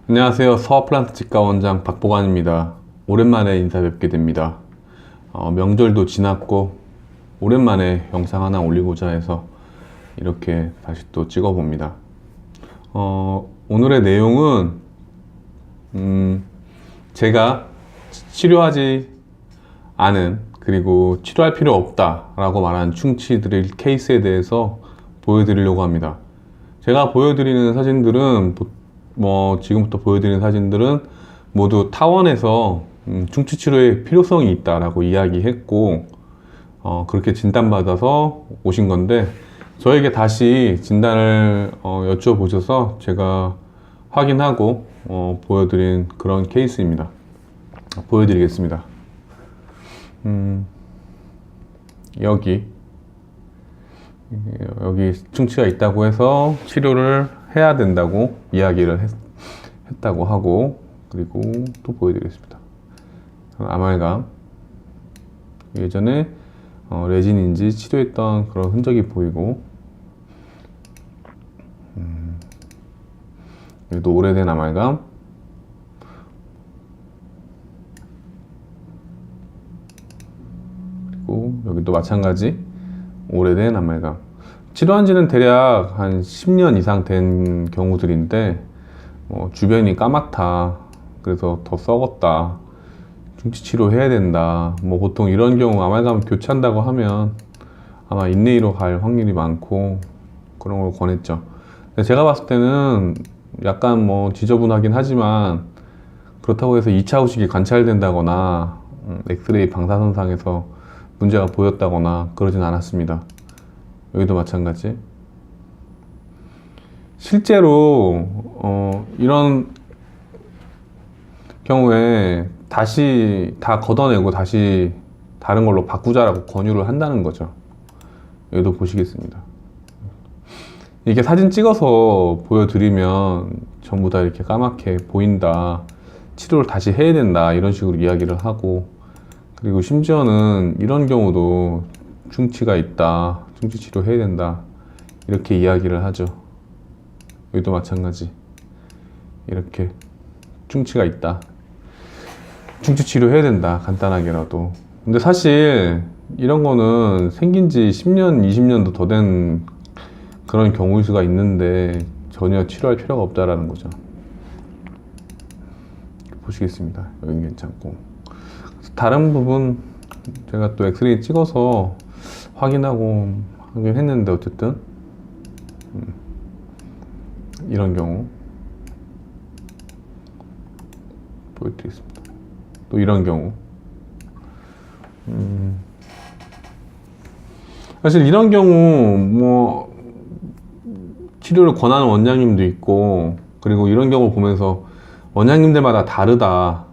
안녕하세요. 서플란트 치과 원장 박보관입니다. 오랜만에 인사 뵙게 됩니다. 명절도 지났고 오랜만에 영상 하나 올리고자 해서 이렇게 다시 또 찍어봅니다. 오늘의 내용은 제가 치료하지 않은, 그리고 치료할 필요 없다 라고 말한 충치드릴 케이스에 대해서 보여드리려고 합니다. 제가 보여드리는 사진들은 지금부터 보여드리는 사진들은 모두 타원에서 충치 치료의 필요성이 있다라고 이야기했고, 그렇게 진단받아서 오신 건데, 저에게 다시 진단을 여쭤보셔서 제가 확인하고 보여드린 그런 케이스입니다. 보여드리겠습니다. 여기 충치가 있다고 해서 치료를 해야 된다고 이야기를 했다고 하고, 그리고 또 보여드리겠습니다. 아말감, 예전에 레진인지 치료했던 그런 흔적이 보이고, 여기도 오래된 아말감, 그리고 여기도 마찬가지 오래된 아말감. 치료한 지는 대략 한 10년 이상 된 경우들인데, 주변이 까맣다, 그래서 더 썩었다, 충치 치료해야 된다, 보통 이런 경우 아말감 교체한다고 하면 아마 인레이로 갈 확률이 많고 그런 걸 권했죠. 근데 제가 봤을 때는 약간 지저분하긴 하지만, 그렇다고 해서 2차 후식이 관찰된다거나 엑스레이 방사선상에서 문제가 보였다거나 그러진 않았습니다. 여기도 마찬가지. 실제로 이런 경우에 다시 다 걷어내고 다시 다른 걸로 바꾸자라고 권유를 한다는 거죠. 여기도 보시겠습니다. 이게 사진 찍어서 보여드리면 전부 다 이렇게 까맣게 보인다, 치료를 다시 해야 된다, 이런 식으로 이야기를 하고, 그리고 심지어는 이런 경우도 충치가 있다, 충치 치료해야 된다, 이렇게 이야기를 하죠. 여기도 마찬가지. 이렇게 충치가 있다, 충치 치료해야 된다, 간단하게라도. 근데 사실 이런 거는 생긴 지 10년, 20년도 더 된 그런 경우일 수가 있는데 전혀 치료할 필요가 없다라는 거죠. 보시겠습니다. 여긴 괜찮고, 다른 부분 제가 또 엑스레이 찍어서 확인하고 하긴 했는데, 어쨌든 이런 경우 보여드리겠습니다. 또 이런 경우, 사실 이런 경우 치료를 권하는 원장님도 있고, 그리고 이런 경우를 보면서 원장님들마다 다르다,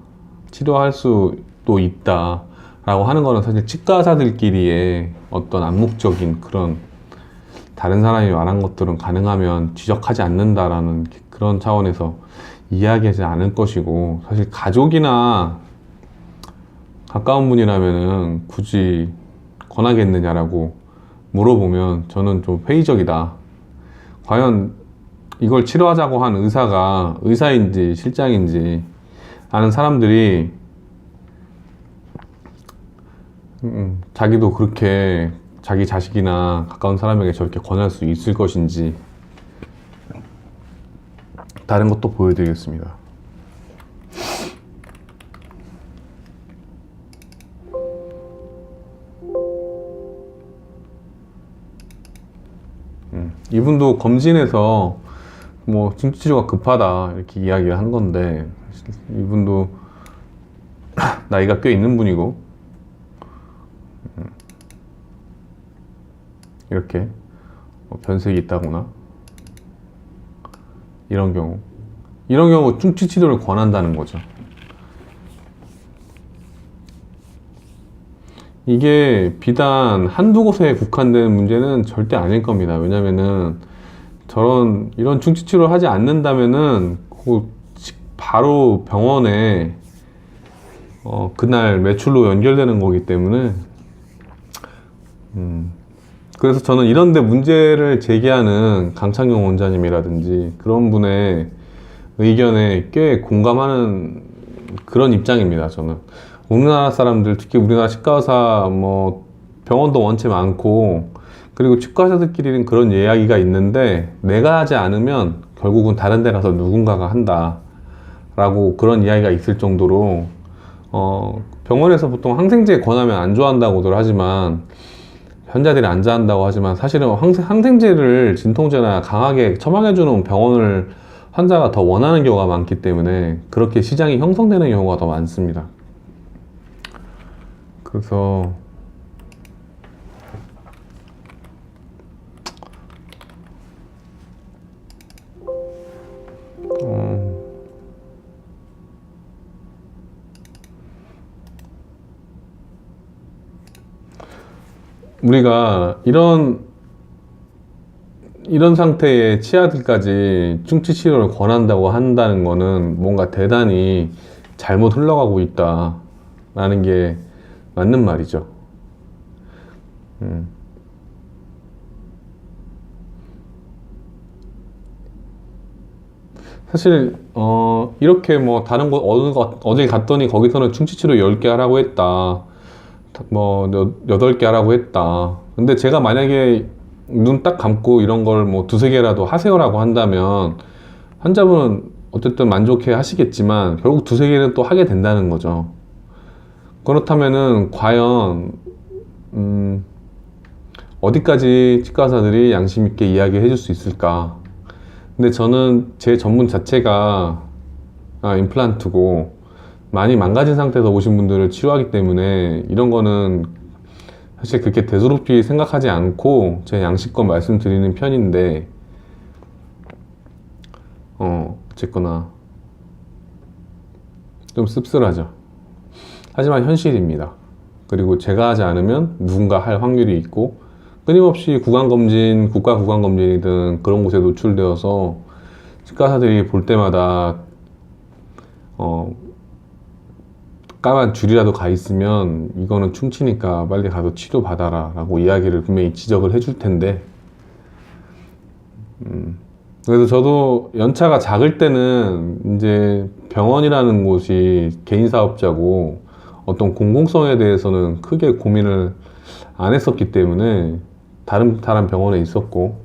치료할 수도 있다 라고 하는 거는 사실 치과 의사들끼리의 어떤 암묵적인 그런, 다른 사람이 말한 것들은 가능하면 지적하지 않는다라는 그런 차원에서 이야기하지 않을 것이고, 사실 가족이나 가까운 분이라면은 굳이 권하겠느냐라고 물어보면 저는 좀 회의적이다. 과연 이걸 치료하자고 한 의사가 의사인지 실장인지 아는 사람들이 자기도 그렇게 자기 자식이나 가까운 사람에게 저렇게 권할 수 있을 것인지, 다른 것도 보여드리겠습니다. 이분도 검진에서 충치 치료가 급하다 이렇게 이야기를 한 건데, 이분도 나이가 꽤 있는 분이고, 이렇게 변색이 있다거나 이런 경우 충치 치료를 권한다는 거죠. 이게 비단 한두 곳에 국한된 문제는 절대 아닐 겁니다. 왜냐면은 이런 충치 치료를 하지 않는다면은 바로 병원에 그날 매출로 연결되는 거기 때문에, 그래서 저는 이런데 문제를 제기하는 강창용 원장님이라든지 그런 분의 의견에 꽤 공감하는 그런 입장입니다. 저는 우리나라 사람들, 특히 우리나라 치과 의사 뭐 병원도 원체 많고, 그리고 치과 의사들끼리는 그런 이야기가 있는데, 내가 하지 않으면 결국은 다른 데 가서 누군가가 한다 라고 그런 이야기가 있을 정도로 병원에서 보통 항생제 권하면 안 좋아한다고들 하지만, 환자들이 안 좋아한다고 하지만, 사실은 항생제를 진통제나 강하게 처방해주는 병원을 환자가 더 원하는 경우가 많기 때문에 그렇게 시장이 형성되는 경우가 더 많습니다. 그래서 우리가 이런 상태의 치아들까지 충치 치료를 권한다고 한다는 거는 뭔가 대단히 잘못 흘러가고 있다라는 게 맞는 말이죠. 사실 이렇게 뭐 다른 곳 어딜 갔더니 거기서는 충치 치료 10개 하라고 했다, 뭐 8개 하라고 했다. 근데 제가 만약에 눈 딱 감고 이런 걸 뭐 두세 개라도 하세요라고 한다면 환자분은 어쨌든 만족해 하시겠지만 결국 두세 개는 또 하게 된다는 거죠. 그렇다면은 과연 어디까지 치과의사들이 양심 있게 이야기해 줄 수 있을까? 근데 저는 제 전문 자체가 임플란트고, 많이 망가진 상태에서 오신 분들을 치료하기 때문에 이런 거는 사실 그렇게 대수롭게 생각하지 않고 제 양심껏 말씀드리는 편인데, 어쨌거나 좀 씁쓸하죠. 하지만 현실입니다. 그리고 제가 하지 않으면 누군가 할 확률이 있고, 끊임없이 구강검진, 국가 구강검진이든 그런 곳에 노출되어서 치과의사들이 볼 때마다 까만 줄이라도 가 있으면 이거는 충치니까 빨리 가서 치료받아라 라고 이야기를 분명히 지적을 해줄 텐데, 그래서 저도 연차가 작을 때는 이제 병원이라는 곳이 개인 사업자고 어떤 공공성에 대해서는 크게 고민을 안 했었기 때문에 다른 병원에 있었고,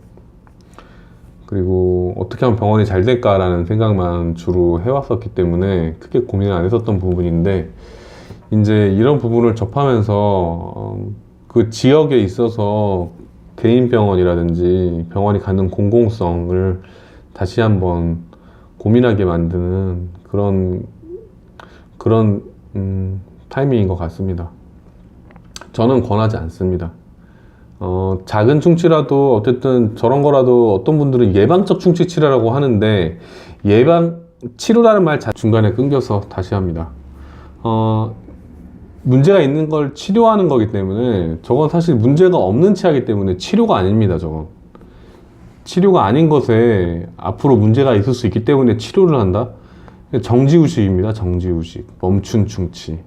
그리고 어떻게 하면 병원이 잘 될까라는 생각만 주로 해왔었기 때문에 크게 고민을 안 했었던 부분인데, 이제 이런 부분을 접하면서 그 지역에 있어서 개인 병원이라든지 병원이 갖는 공공성을 다시 한번 고민하게 만드는 그런 타이밍인 것 같습니다. 저는 권하지 않습니다. 작은 충치라도 어쨌든 저런 거라도 어떤 분들은 예방적 충치 치료라고 하는데, 치료라는 말 중간에 끊겨서 다시 합니다. 문제가 있는 걸 치료하는 거기 때문에 저건 사실 문제가 없는 치아이기 때문에 치료가 아닙니다. 저건 치료가 아닌 것에 앞으로 문제가 있을 수 있기 때문에 치료를 한다? 정지의식입니다. 정지의식. 멈춘 충치.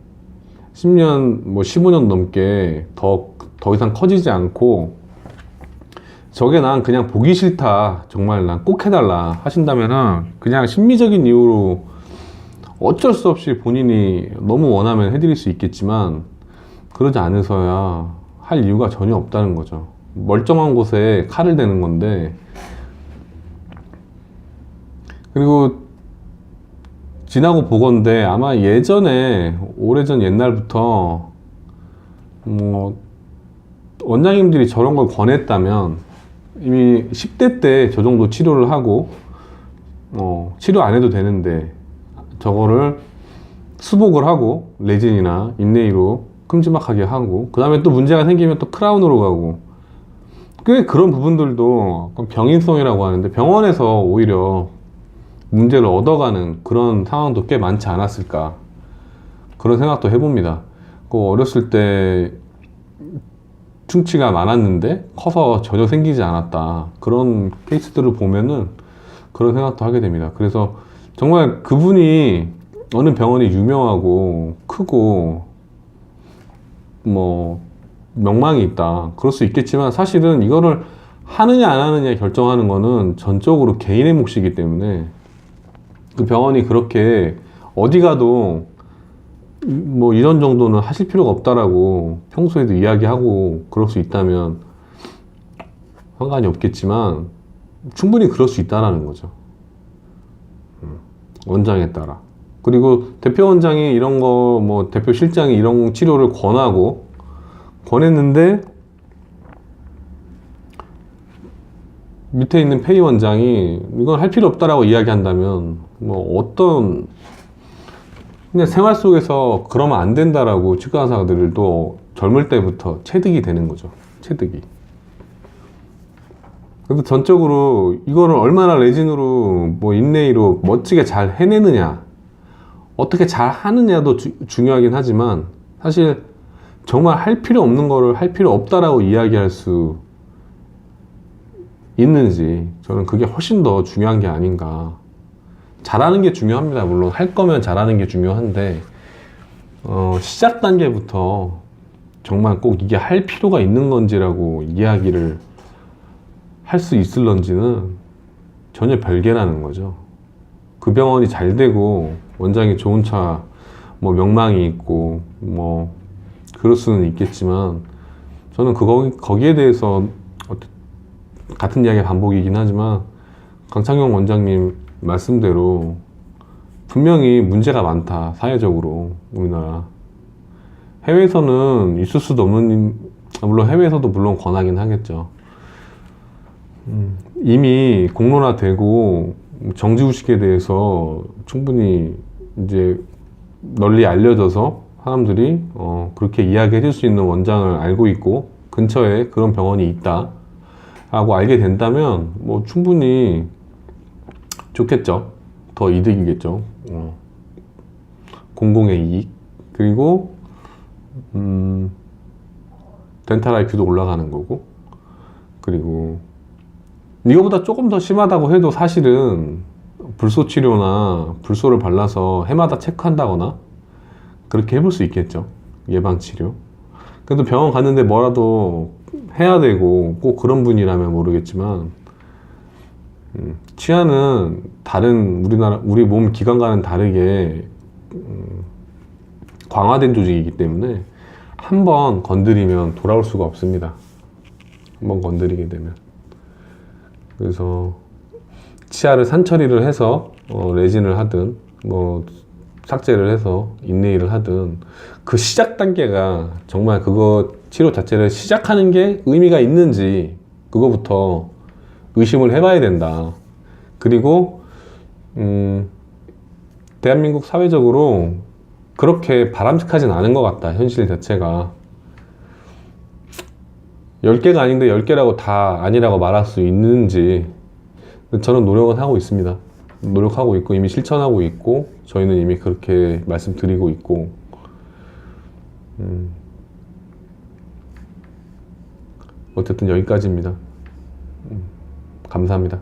10년, 뭐 15년 넘게 더 이상 커지지 않고, 저게 난 그냥 보기 싫다, 정말 난 꼭 해달라 하신다면은 그냥 심리적인 이유로 어쩔 수 없이 본인이 너무 원하면 해드릴 수 있겠지만, 그러지 않으서야 할 이유가 전혀 없다는 거죠. 멀쩡한 곳에 칼을 대는 건데. 그리고 지나고 보건데 아마 예전에, 오래전 옛날부터 뭐 원장님들이 저런 걸 권했다면 이미 10대 때 저 정도 치료를 하고, 치료 안 해도 되는데 저거를 수복을 하고 레진이나 인레이로 큼지막하게 하고, 그 다음에 또 문제가 생기면 또 크라운으로 가고, 꽤 그런 부분들도 병인성이라고 하는데 병원에서 오히려 문제를 얻어가는 그런 상황도 꽤 많지 않았을까, 그런 생각도 해봅니다. 어렸을 때 충치가 많았는데 커서 전혀 생기지 않았다, 그런 케이스들을 보면은 그런 생각도 하게 됩니다. 그래서 정말 그분이 어느 병원이 유명하고 크고 뭐 명망이 있다, 그럴 수 있겠지만 사실은 이거를 하느냐 안 하느냐 결정하는 거는 전적으로 개인의 몫이기 때문에 그 병원이 그렇게 어디 가도 뭐 이런 정도는 하실 필요가 없다라고 평소에도 이야기하고 그럴 수 있다면 상관이 없겠지만 충분히 그럴 수 있다라는 거죠. 원장에 따라. 그리고 대표 원장이 이런 거, 뭐 대표 실장이 이런 치료를 권했는데 밑에 있는 페이 원장이 이건 할 필요 없다라고 이야기한다면 뭐 어떤 그냥 생활 속에서 그러면 안 된다라고 치과 의사들도 젊을 때부터 체득이 되는 거죠. 체득이. 그래서 전적으로 이거를 얼마나 레진으로 뭐 인레이로 멋지게 잘 해내느냐, 어떻게 잘 하느냐도 중요하긴 하지만 사실 정말 할 필요 없는 거를 할 필요 없다라고 이야기할 수 있는지 저는 그게 훨씬 더 중요한 게 아닌가. 잘하는 게 중요합니다. 물론 할 거면 잘하는 게 중요한데 시작 단계부터 정말 꼭 이게 할 필요가 있는 건지라고 이야기를 할 수 있을런지는 전혀 별개라는 거죠. 그 병원이 잘 되고 원장이 좋은 차 뭐 명망이 있고 뭐 그럴 수는 있겠지만 저는 거기에 대해서 같은 이야기의 반복이긴 하지만 강창용 원장님 말씀대로 분명히 문제가 많다. 사회적으로 우리나라 해외에서는 있을 수도 없는, 물론 해외에서도 물론 권하긴 하겠죠. 이미 공론화되고 정지의식에 대해서 충분히 이제 널리 알려져서 사람들이 그렇게 이야기해 줄 수 있는 원장을 알고 있고 근처에 그런 병원이 있다 라고 알게 된다면 뭐 충분히 좋겠죠. 더 이득이겠죠. 공공의 이익. 그리고 덴탈 IQ도 올라가는 거고. 그리고 이거보다 조금 더 심하다고 해도 사실은 불소 치료나 불소를 발라서 해마다 체크한다거나 그렇게 해볼 수 있겠죠. 예방 치료. 그래도 병원 갔는데 뭐라도 해야 되고 꼭 그런 분이라면 모르겠지만 치아는 다른 우리 몸 기관과는 다르게 광화된 조직이기 때문에 한 번 건드리면 돌아올 수가 없습니다. 한 번 건드리게 되면. 그래서 치아를 산처리를 해서 레진을 하든 뭐 삭제를 해서 인레이를 하든 그 시작 단계가 정말 그거 치료 자체를 시작하는 게 의미가 있는지 그거부터 의심을 해봐야 된다. 그리고 대한민국 사회적으로 그렇게 바람직하진 않은 것 같다. 현실 자체가 10개가 아닌데 10개라고 다 아니라고 말할 수 있는지 저는 노력은 하고 있습니다. 노력하고 있고 이미 실천하고 있고 저희는 이미 그렇게 말씀드리고 있고 어쨌든 여기까지입니다. 감사합니다.